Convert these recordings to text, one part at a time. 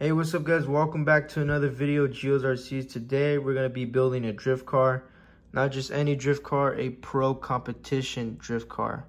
Hey, what's up guys? Welcome back to another video, Gio's RCs. Today we're going to be building a drift car. Not just any drift car, a pro competition drift car.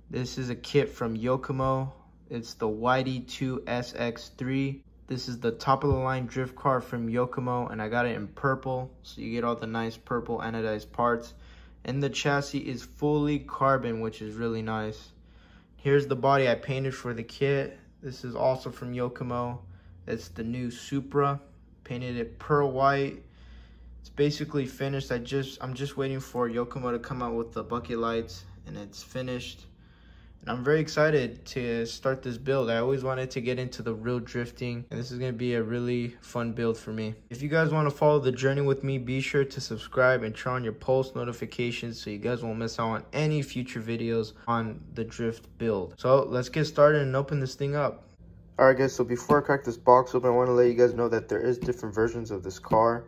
This is a kit from Yokomo. It's the YD-2 SX3. This is the top of the line drift car from Yokomo, and I got it in purple, so you get all the nice purple anodized parts. And the chassis is fully carbon, which is really nice. Here's the body I painted for the kit. This is also from Yokomo. It's the new Supra. Painted it pearl white. It's basically finished. I'm just waiting for Yokomo to come out with the bucket lights, and it's finished. And I'm very excited to start this build. I always wanted to get into the real drifting, and this is gonna be a really fun build for me. If you guys want to follow the journey with me, be sure to subscribe and turn on your post notifications so you guys won't miss out on any future videos on the drift build. So let's get started and open this thing up. Alright guys, so before I crack this box open, I want to let you guys know that there is different versions of this car,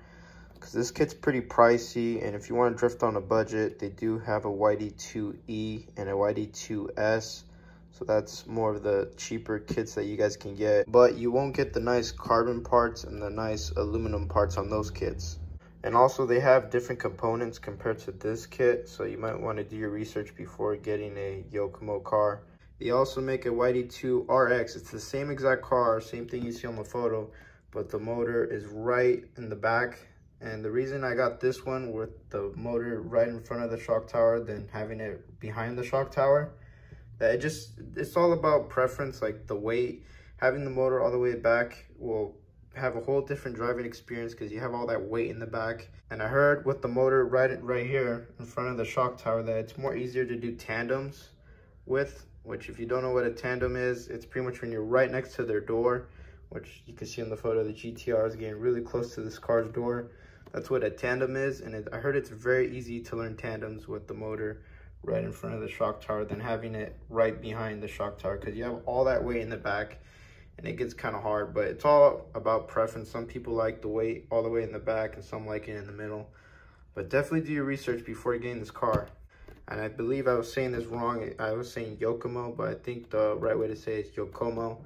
because this kit's pretty pricey, and if you want to drift on a budget, they do have a YD-2E and a YD-2S, so that's more of the cheaper kits that you guys can get, but you won't get the nice carbon parts and the nice aluminum parts on those kits. And also they have different components compared to this kit, so you might want to do your research before getting a Yokomo car. They also make a YD-2 RX. It's the same exact car, same thing you see on the photo, but the motor is right in the back. And the reason I got this one with the motor right in front of the shock tower than having it behind the shock tower, that it's all about preference. Like the weight, having the motor all the way back will have a whole different driving experience because you have all that weight in the back. And I heard with the motor right here in front of the shock tower that it's more easier to do tandems with, which if you don't know what a tandem is, it's pretty much when you're right next to their door, which you can see in the photo, the GTR is getting really close to this car's door. That's what a tandem is, and I heard it's very easy to learn tandems with the motor right in front of the shock tower than having it right behind the shock tower, because you have all that weight in the back and it gets kind of hard. But it's all about preference. Some people like the weight all the way in the back and some like it in the middle, but definitely do your research before getting this car. And I believe I was saying this wrong. I was saying Yokomo, but I think the right way to say it is Yokomo.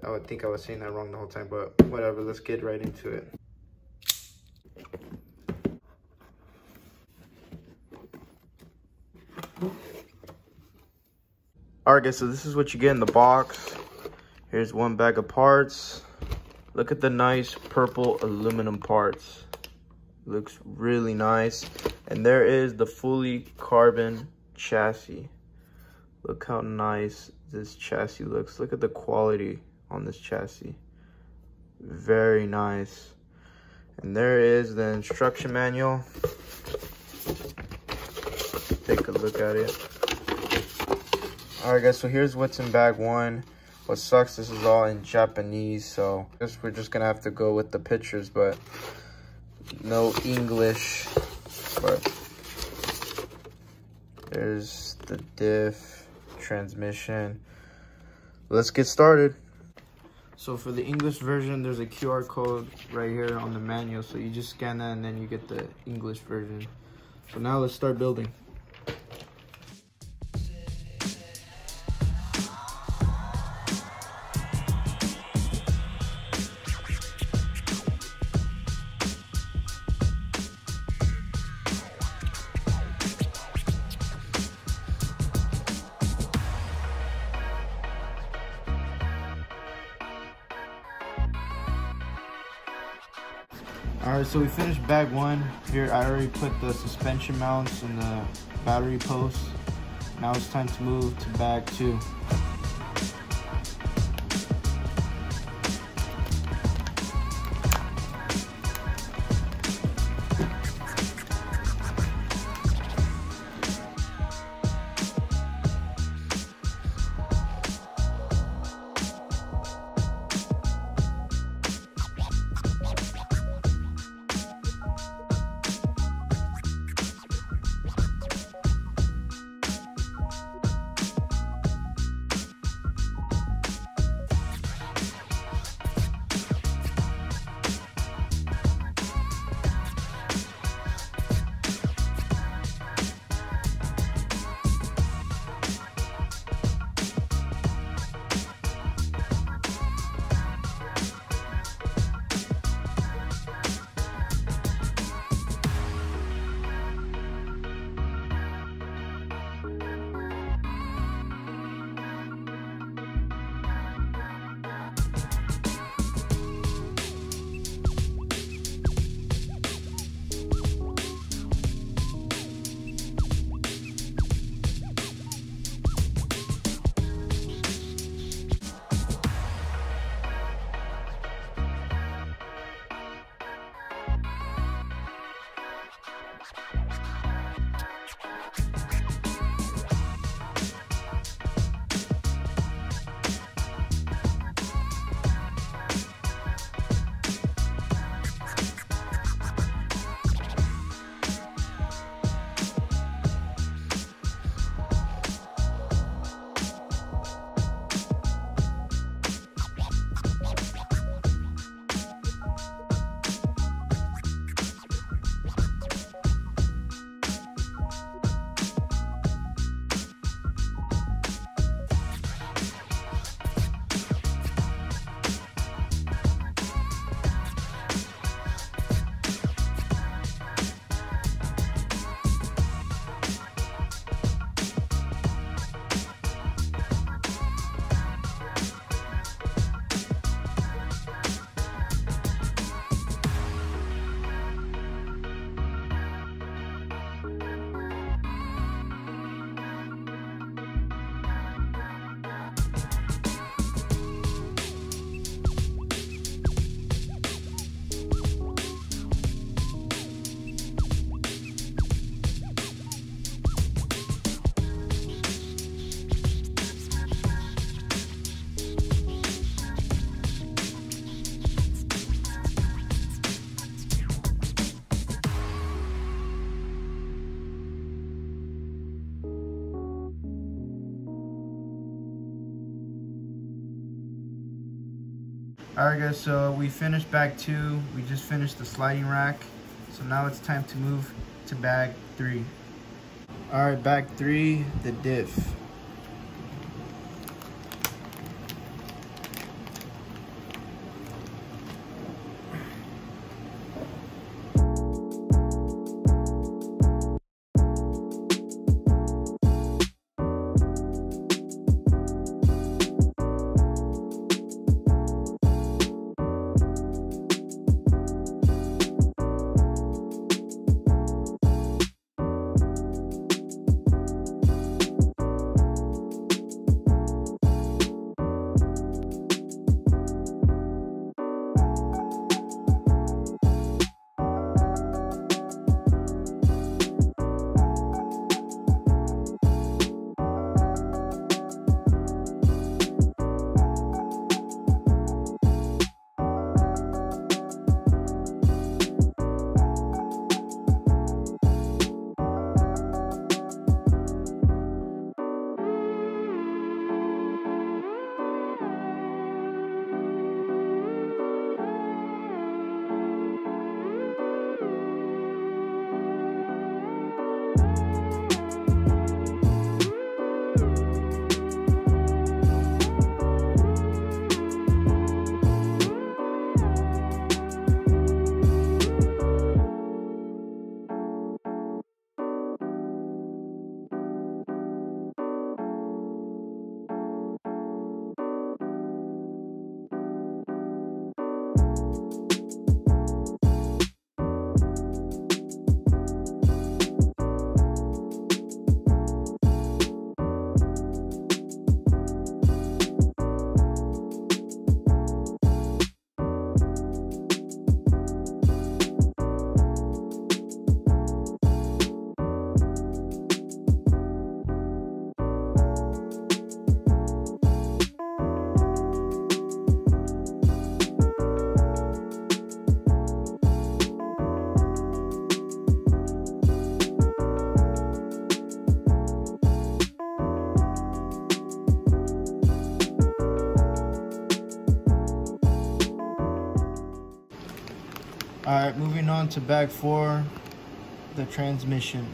I think I was saying that wrong the whole time, but whatever, let's get right into it. Alright guys, so this is what you get in the box. Here's one bag of parts. Look at the nice purple aluminum parts. Looks really nice. And there is the fully carbon chassis. Look how nice this chassis looks. Look at the quality on this chassis. Very nice. And there is the instruction manual. Take a look at it. Alright guys, so here's what's in bag one. What sucks, this is all in Japanese, so we're just gonna have to go with the pictures, but no English. But there's the diff, transmission. Let's get started. So for the English version, there's a QR code right here on the manual, so you just scan that and then you get the English version. So now let's start building. Alright, so we finished bag one. Here I already put the suspension mounts and the battery posts. Now it's time to move to bag two. Alright guys, so we finished bag 2. We just finished the sliding rack. So now it's time to move to bag 3. Alright, bag 3, the diff. Alright, moving on to bag 4, the transmission.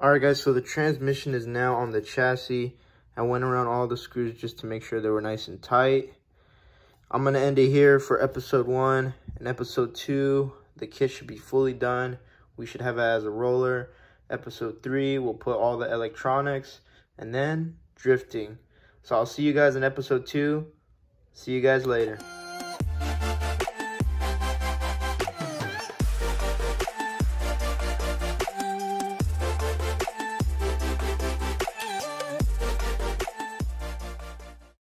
Alright guys, so the transmission is now on the chassis. I went around all the screws just to make sure they were nice and tight. I'm going to end it here for episode 1. And episode 2, the kit should be fully done. We should have it as a roller. Episode 3, we'll put all the electronics. And then drifting. So I'll see you guys in episode 2. See you guys later.